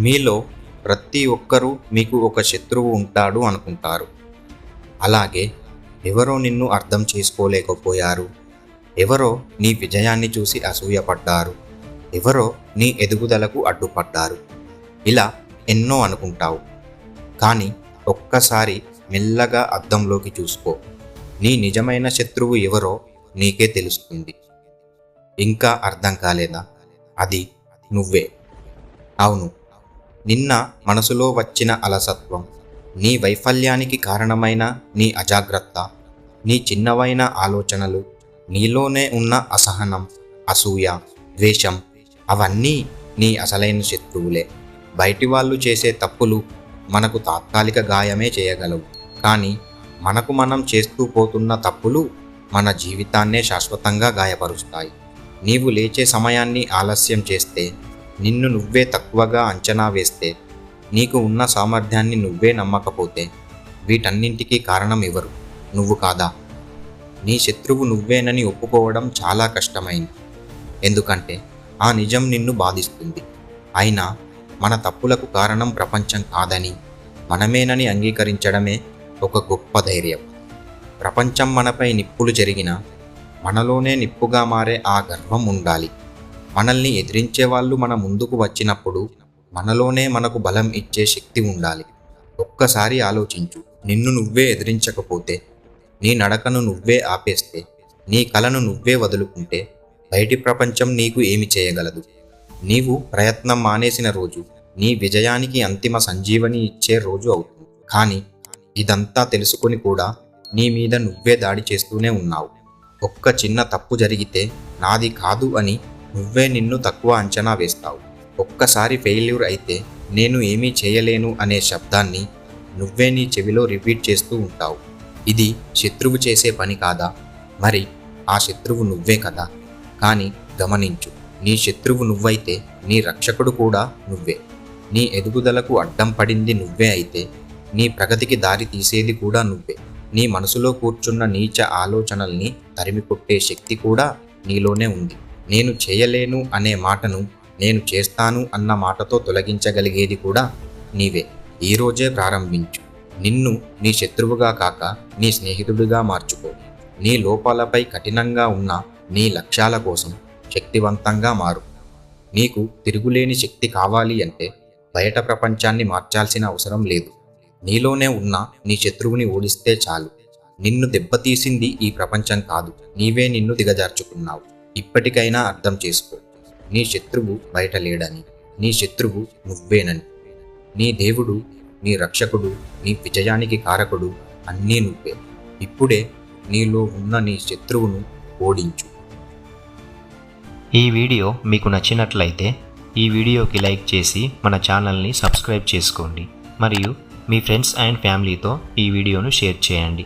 మీలో ప్రతి ఒక్కరూ మీకు ఒక శత్రువు ఉంటాడు అనుకుంటారు. అలాగే ఎవరో నిన్ను అర్థం చేసుకోలేకపోయారు, ఎవరో నీ విజయాన్ని చూసి అసూయపడ్డారు, ఎవరో నీ ఎదుగుదలకు అడ్డుపడ్డారు. ఇలా ఎన్నో అనుకుంటావు. కానీ ఒక్కసారి మెల్లగా అద్దంలోకి చూసుకో. నీ నిజమైన శత్రువు ఎవరో నీకే తెలుస్తుంది. ఇంకా అర్థం కాలేదా? అది నువ్వే. అవును, నిన్న మనసులో వచ్చిన అలసత్వం, నీ వైఫల్యానికి కారణమైన నీ అజాగ్రత్త, నీ చిన్నవైన ఆలోచనలు, నీలోనే ఉన్న అసహనం, అసూయ, ద్వేషం, అవన్నీ నీ అసలైన శత్రువులే. బయటి వాళ్ళు చేసే తప్పులు మనకు తాత్కాలిక గాయమే చేయగలవు, కానీ మనకు మనం చేస్తూ పోతున్న తప్పులు మన జీవితాన్నే శాశ్వతంగా గాయపరుస్తాయి. నీవు లేచే సమయాన్ని ఆలస్యం చేస్తే, నిన్ను నువ్వే తక్కువగా అంచనా వేస్తే, నీకు ఉన్న సామర్థ్యాన్ని నువ్వే నమ్మకపోతే, వీటన్నింటికీ కారణం ఎవరు? నువ్వు కాదా? నీ శత్రువు నువ్వేనని ఒప్పుకోవడం చాలా కష్టమైంది, ఎందుకంటే ఆ నిజం నిన్ను బాధిస్తుంది. అయినా మన తప్పులకు కారణం ప్రపంచం కాదని, మనమేనని అంగీకరించడమే ఒక గొప్ప ధైర్యం. ప్రపంచం మనపై నిప్పులు జరిగినా మనలోనే నిప్పుగా మారే ఆ గర్వం ఉండాలి. మనల్ని ఎదిరించే వాళ్ళు మన ముందుకు వచ్చినప్పుడు మనలోనే మనకు బలం ఇచ్చే శక్తి ఉండాలి. ఒక్కసారి ఆలోచించు. నిన్ను నువ్వే ఎదిరించకపోతే, నీ నడకను నువ్వే ఆపేస్తే, నీ కలను నువ్వే వదులుకుంటే బయటి ప్రపంచం నీకు ఏమి చేయగలదు? నీవు ప్రయత్నం మానేసిన రోజు నీ విజయానికి అంతిమ సంజీవని ఇచ్చే రోజు అవుతుంది. కానీ ఇదంతా తెలుసుకొని కూడా నీ మీద నువ్వే దాడి చేస్తూనే ఉన్నావు. ఒక్క చిన్న తప్పు జరిగితే నాది కాదు అని నువ్వే నిన్ను తక్కువ అంచనా వేస్తావు. ఒక్కసారి ఫెయిల్యూర్ అయితే నేను ఏమీ చేయలేను అనే శబ్దాన్ని నువ్వే నీ చెవిలో రిపీట్ చేస్తూ ఉంటావు. ఇది శత్రువు చేసే పని కాదా? మరి ఆ శత్రువు నువ్వే కదా. కానీ గమనించు, నీ శత్రువు నువ్వైతే నీ రక్షకుడు కూడా నువ్వే. నీ ఎదుగుదలకు అడ్డం పడింది నువ్వే అయితే, నీ ప్రగతికి దారి తీసేది కూడా నువ్వే. నీ మనసులో కూర్చున్న నీచ ఆలోచనల్ని తరిమికొట్టే శక్తి కూడా నీలోనే ఉంది. నేను చేయలేను అనే మాటను నేను చేస్తాను అన్న మాటతో తొలగించగలిగేది కూడా నీవే. ఈరోజే ప్రారంభించు. నిన్ను నీ శత్రువుగా కాక నీ స్నేహితుడిగా మార్చుకో. నీ లోపాలపై కఠినంగా ఉన్న నీ లక్ష్యాల కోసం శక్తివంతంగా మారు. నీకు తిరుగులేని శక్తి కావాలి అంటే బయట ప్రపంచాన్ని మార్చాల్సిన అవసరం లేదు. నీలోనే ఉన్న నీ శత్రువుని ఓడిస్తే చాలు. నిన్ను దెబ్బతీసింది ఈ ప్రపంచం కాదు, నీవే నిన్ను దిగజార్చుకున్నావు. ఇప్పటికైనా అర్థం చేసుకో, నీ శత్రువు బయట లేడని, నీ శత్రువు నువ్వేనని. నీ దేవుడు, నీ రక్షకుడు, నీ విజయానికి కారకుడు అన్నీ నువ్వే. ఇప్పుడే నీలో ఉన్న నీ శత్రువును ఓడించు. ఈ వీడియో మీకు నచ్చినట్లయితే ఈ వీడియోకి లైక్ చేసి మన ఛానల్ని సబ్స్క్రైబ్ చేసుకోండి. మరియు మీ ఫ్రెండ్స్ అండ్ ఫ్యామిలీతో ఈ వీడియోను షేర్ చేయండి.